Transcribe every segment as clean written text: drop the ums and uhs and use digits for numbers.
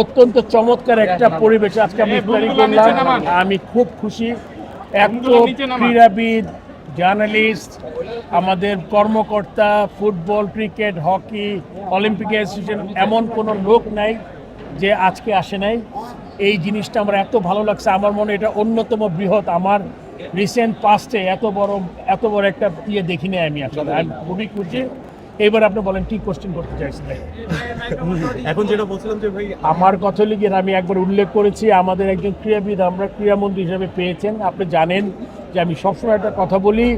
অত্যন্ত চমৎকার একটা পরিবেশ আজকে আমি ইফতারি করলাম। আমি খুব খুশি। এত ক্রীড়াবিদ, জার্নালিস্ট, আমাদের কর্মকর্তা, football, cricket, hockey, Olympic association, এমন কোনো লোক নাই যে আজকে আসে নাই। এই জিনিসটা আমার এত ভালো লাগছে। আমার মনে এটা অন্যতম বৃহৎ। আমার রিসেন্ট পাস্টে এত বড় একটা দেখিনি আমি। আসলে আমি খুবই খুশি। এবার আপনি বলেন কি কোশ্চেন করতে চাইছিলেন? এখন যেটা বলছিলাম যে ভাই, আমার কথা লিখে আমি একবার উল্লেখ করেছি, আমাদের একজন ক্রীড়াবিদ আমরা ক্রীড়ামন্ত্রী হিসেবে পেয়েছেন। আপনি জানেন যে আমি সবসময় একটা কথা বলি,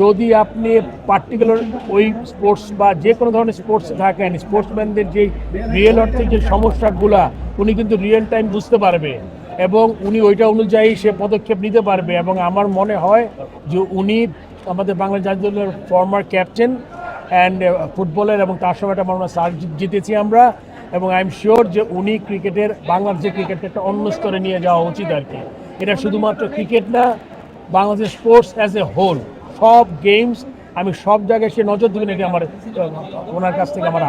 যদি আপনি পার্টিকুলার ওই স্পোর্টস বা যে কোনো ধরনের স্পোর্টসে থাকেন, স্পোর্টসম্যানদের যে রিয়েল অর্থে যে সমস্যাগুলা উনি কিন্তু রিয়েল টাইম বুঝতে পারবে এবং উনি ওইটা অনুযায়ী সে পদক্ষেপ নিতে পারবে। এবং আমার মনে হয় যে উনি আমাদের বাংলাদেশ জাতীয় দলের ফর্মার ক্যাপ্টেন অ্যান্ড ফুটবলের, এবং তার সময় একটা আমরা সার জিতেছি আমরা। এবং আই এম শিওর যে উনি ক্রিকেটের, বাংলাদেশের ক্রিকেটটা একটা অন্য স্তরে নিয়ে যাওয়া উচিত আর কি। এটা শুধুমাত্র ক্রিকেট না, Bangladesh sports as a whole, সব গেমস, আমি সব জায়গায় সে নজর দেবেন, এটা আমার ওনার কাছ থেকে আমার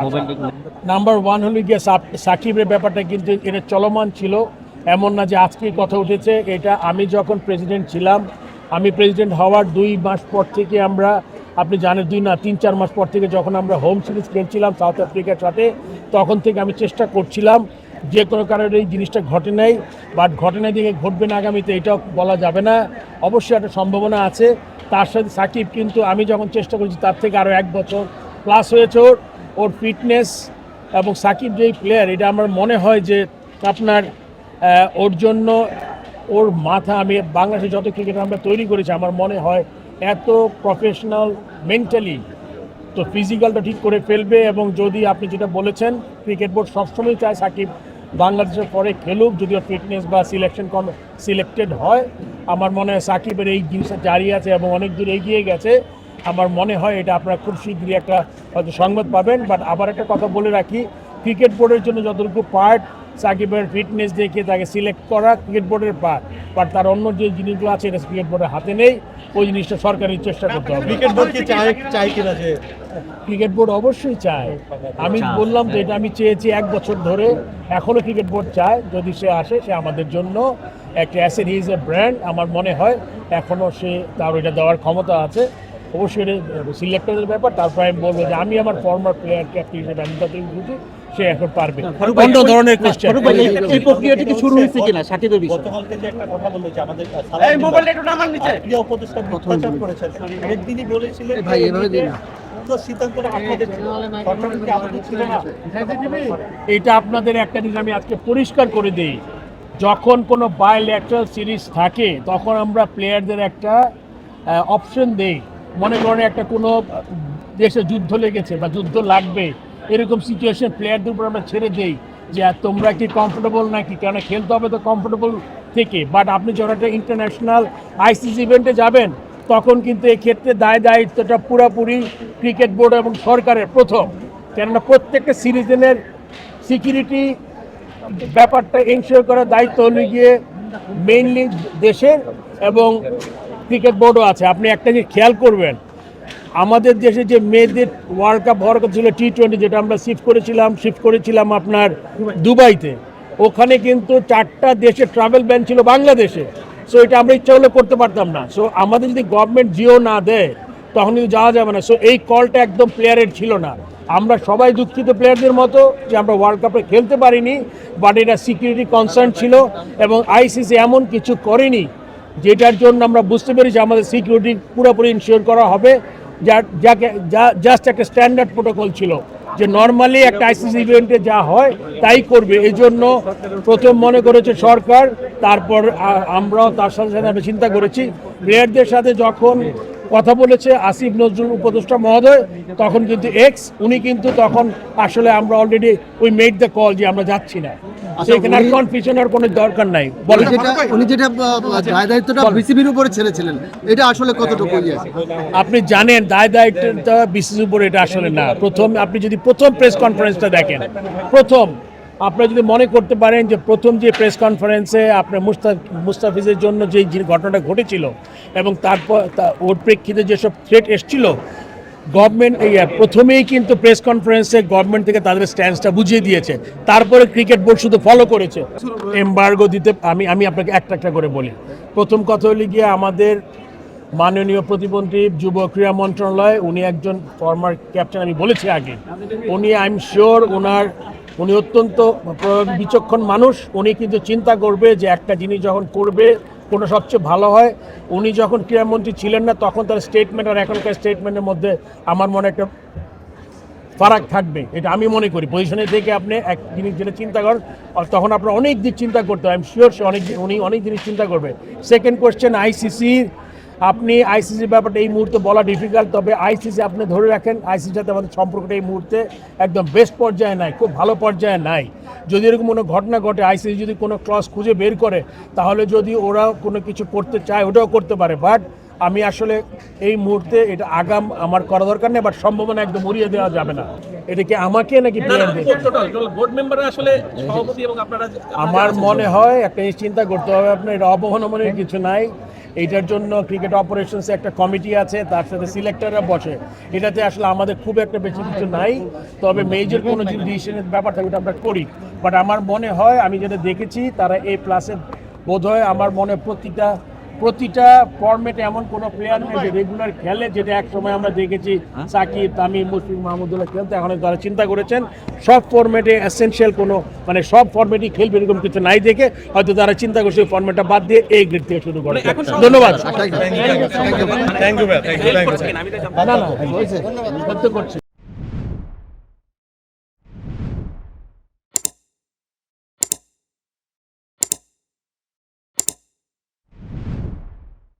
নাম্বার ওয়ান হলো গিয়ে সাকিবের ব্যাপারটা কিন্তু এটা চলমান ছিল, এমন না যে আজকেই কথা উঠেছে। এটা আমি যখন প্রেসিডেন্ট ছিলাম, আমি প্রেসিডেন্ট হওয়ার 2 মাস পর থেকে আমরা, আপনি জানেন 3-4 মাস পর থেকে যখন আমরা হোম সিরিজ খেলছিলাম সাউথ আফ্রিকার সাথে, তখন থেকে আমি চেষ্টা করছিলাম, যে কোনো কারণে এই জিনিসটা ঘটে নাই, বাট ঘটনা দিকে ঘটবে না আগামীতে এটাও বলা যাবে না। অবশ্যই একটা সম্ভাবনা আছে। তার সাথে সাকিব কিন্তু আমি যখন চেষ্টা করছি তার থেকে আরও 1 বছর প্লাস হয়েছে ওর ফিটনেস। এবং সাকিব যেই প্লেয়ার, এটা আমার মনে হয় যে আপনার ওর জন্য ওর মাথা, আমি বাংলাদেশে যত ক্রিকেট আমরা তৈরি করেছি, আমার মনে হয় এত প্রফেশনাল, মেন্টালি তো ফিজিক্যালটা ঠিক করে ফেলবে। এবং যদি আপনি যেটা বলেছেন, ক্রিকেট বোর্ড সবসময় চায় সাকিব বাংলাদেশের পরে খেলুক, যদিও ফিটনেস বা সিলেক্টেড হয়। আমার মনে হয় সাকিবের এই জিনিসটা জারি আছে এবং অনেক দূর এগিয়ে গেছে। আমার মনে হয় এটা আপনারা খুব শীঘ্রই একটা হয়তো সংবাদ পাবেন। বাট আবার একটা কথা বলে রাখি, ক্রিকেট বোর্ডের জন্য যতটুকু পার্ট সাকিবের ফিটনেস দেখে তাকে সিলেক্ট করা ক্রিকেট বোর্ডের পার্ট, বাট তার অন্য যে জিনিসগুলো আছে এটা ক্রিকেট বোর্ডের হাতে নেই। ওই জিনিসটা সরকারের চেষ্টা করতে হবে। ক্রিকেট বোর্ড কি চায় কিনা? যে ক্রিকেট বোর্ড অবশ্যই চায়। আমি বললাম তো এটা আমি চেয়েছি 1 বছর ধরে, এখনও ক্রিকেট বোর্ড চায় যদি সে আসে, সে আমাদের জন্য একটা asset, he is a brand. আমার মনে হয় এখনও সে তার ওইটা দেওয়ার ক্ষমতা আছে। অবশ্যই এটা সিলেক্টরের ব্যাপার। তারপর আমি বলবো যে আমি আমার ফর্মার প্লেয়ার ক্যাপ্টেন হিসেবে আমি তাদের বুঝি সে এখন পারবে। অন্য ধরনের কোশ্চেন, এই প্রক্রিয়াটি কি শুরু হয়েছে কিনা সাকিবের বিষয়ে? গতকালকে যে একটা কথা বললো যে আমাদের ক্রীড়া উপদেষ্টা প্রচার করেছেন, তিনি বলেছিলেন ভাই এভাবে দিন না, সিদ্ধান্তটা আপনাদের ছিল, সরকারের কি আমাদের ছিল না? এটা আপনাদের একটা জিনিস আমি আজকে পরিষ্কার করে দিই, যখন কোনো বায়োল্যাটারাল সিরিজ থাকে তখন আমরা প্লেয়ারদের একটা অপশন দেই। মনে করেন একটা কোনো দেশে যুদ্ধ লেগেছে বা যুদ্ধ লাগবে, এরকম সিচুয়েশন প্লেয়ারদের উপর আমরা ছেড়ে দেই যে তোমরা কি কমফোর্টেবল নাকি, কেন খেলতে হবে তো কমফোর্টেবল থেকে। বাট আপনি যখন একটা ইন্টারন্যাশনাল আইসিসি ইভেন্টে যাবেন তখন কিন্তু এক্ষেত্রে দায়িত্বটা পুরোপুরি ক্রিকেট বোর্ড এবং সরকারের প্রথম, কেননা প্রত্যেকটা সিটিজেনের সিকিউরিটি ব্যাপারটা এনশিওর করার দায়িত্ব হলে গিয়ে মেইনলি দেশের, এবং ক্রিকেট বোর্ডও আছে। আপনি একটা জিনিস খেয়াল করবেন, আমাদের দেশে যে মেয়েদের ওয়ার্ল্ড কাপ হওয়ার কথা ছিল T20, যেটা আমরা শিফট করেছিলাম আপনার দুবাইতে, ওখানে কিন্তু 4টা দেশে ট্রাভেল ব্যান ছিল বাংলাদেশে। সো এটা আমরা ইচ্ছা হলে করতে পারতাম না। সো আমাদের যদি গভর্নমেন্ট জিও না দেয় তখন কিন্তু যাওয়া যাবে না। সো এই কলটা একদম প্লেয়ারের ছিল না। আমরা সবাই দুঃখিত প্লেয়ারদের মতো যে আমরা ওয়ার্ল্ড কাপে খেলতে পারিনি, বাট এটা সিকিউরিটি কনসার্ন ছিল এবং আইসিসি এমন কিছু করেনি যেটার জন্য আমরা বুঝতে পেরেছি আমাদের সিকিউরিটি পুরোপুরি ইনশিওর করা হবে। জাস্ট একটা স্ট্যান্ডার্ড প্রোটোকল ছিল যে নর্মালি একটা আইসিসি ইভেন্টে যা হয় তাই করবে। এই জন্য প্রথম মনে করেছে সরকার, তারপর আমরাও তার সাথে সাথে আমরা চিন্তা করেছি। প্লেয়ারদের সাথে যখন কথা বলেছে আসিফ নজরুল উপদেষ্টা মহোদয়, তখন কিন্তু উনি কিন্তু তখন আসলে আমরা already we made the call যে আমরা যাচ্ছি না। সেখানে আর কনফিউশনের কোনো দরকার নাই। উনি যেটা দায়িত্বটা বিসিবির উপরে ছেড়েছিলেন, এটা আসলে কতটুকু? আপনি জানেন দায়িত্বটা বিসিবির উপরে, এটা আসলে না। আপনি যদি প্রথম প্রেস কনফারেন্সটা দেখেন, আপনারা যদি মনে করতে পারেন যে প্রথম যে প্রেস কনফারেন্সে আপনার মুস্তাফিজের জন্য যে ঘটনাটা ঘটেছিল এবং তারপর ওর প্রেক্ষিতে যেসব থ্রেট এসেছিল, গভর্নমেন্ট প্রথমেই কিন্তু প্রেস কনফারেন্সে গভর্নমেন্ট থেকে তাদের স্ট্যান্সটা বুঝিয়ে দিয়েছে, তারপরে ক্রিকেট বোর্ড শুধু ফলো করেছে। এমবার্গো দিতে আমি আপনাকে একটা করে বলি। প্রথম কথা হলে গিয়ে আমাদের মাননীয় প্রতিমন্ত্রী যুব ক্রীড়া মন্ত্রণালয়, উনি একজন ফর্মার ক্যাপ্টেন, আমি বলেছি আগে, উনি আই এম শিওর উনি অত্যন্ত বিচক্ষণ মানুষ। উনি কিন্তু চিন্তা করবে যে একটা জিনিস যখন করবে কোনো সবচেয়ে ভালো হয়। উনি যখন ক্রীড়ামন্ত্রী ছিলেন না তখন তার স্টেটমেন্ট আর এখনকার স্টেটমেন্টের মধ্যে আমার মনে একটা ফারাক থাকবে, এটা আমি মনে করি। পজিশনে থেকে আপনি এক জিনিস যেটা চিন্তা করেন তখন আপনার অনেক দিক চিন্তা করতে হয়। আই এম শিওর উনি অনেক জিনিস চিন্তা করবে। সেকেন্ড কোয়েশ্চেন, আইসিসি, আপনি আইসিসির ব্যাপারটা এই মুহূর্তে বলা ডিফিকাল্ট, তবে আইসিসি আপনি ধরে রাখেন আইসিসির সাথে আমাদের সম্পর্কটা এই মুহূর্তে একদম বেস্ট পর্যায়ে নাই, খুব ভালো পর্যায়ে নাই। যদি এরকম কোনো ঘটনা ঘটে, আইসিসি যদি কোনো ক্লজ খুঁজে বের করে, তাহলে যদি ওরা কোনো কিছু করতে চায় ওটাও করতে পারে। বাট আমি আসলে এই মুহূর্তে এটা আগাম আমার করা দরকার নেই, বাট সম্ভাবনা একদম উড়িয়ে দেওয়া যাবে না। এটা কি আমাকে নাকি বোর্ড মেম্বাররা আসলে সভাপতি এবং আপনারা, আমার মনে হয় একটা জিনিস চিন্তা করতে হবে আপনার, এটা অবমাননার কিছু নাই। এইটার জন্য ক্রিকেট অপারেশনসে একটা কমিটি আছে, তার সাথে সিলেক্টররা বসে। এটাতে আসলে আমাদের খুব একটা বেশি কিছু নাই, তবে মেজর কোনো যে ডিসিশনের ব্যাপার থাকে ওটা আমরা করি। বাট আমার মনে হয় আমি যেটা দেখেছি তারা A+ বোধ হয়, আমার মনে প্রতিটা ফর্মেটে এমন কোনো প্লেয়ার নেই যে রেগুলার খেলে, যেটা এক সময় আমরা দেখেছি সাকিব, তামিম, মুশফিক মাহমুদুল্লাহ খেলতে। এখন তারা চিন্তা করেছেন সব ফর্মেটে এসেনশিয়াল কোনো সব ফর্মেটই খেলবে এরকম কিছু নাই দেখে হয়তো তারা চিন্তা করছে ওই ফর্মেটটা বাদ দিয়ে A গ্রেড থেকে শুরু করে। ধন্যবাদ। Thank you. না, করছে।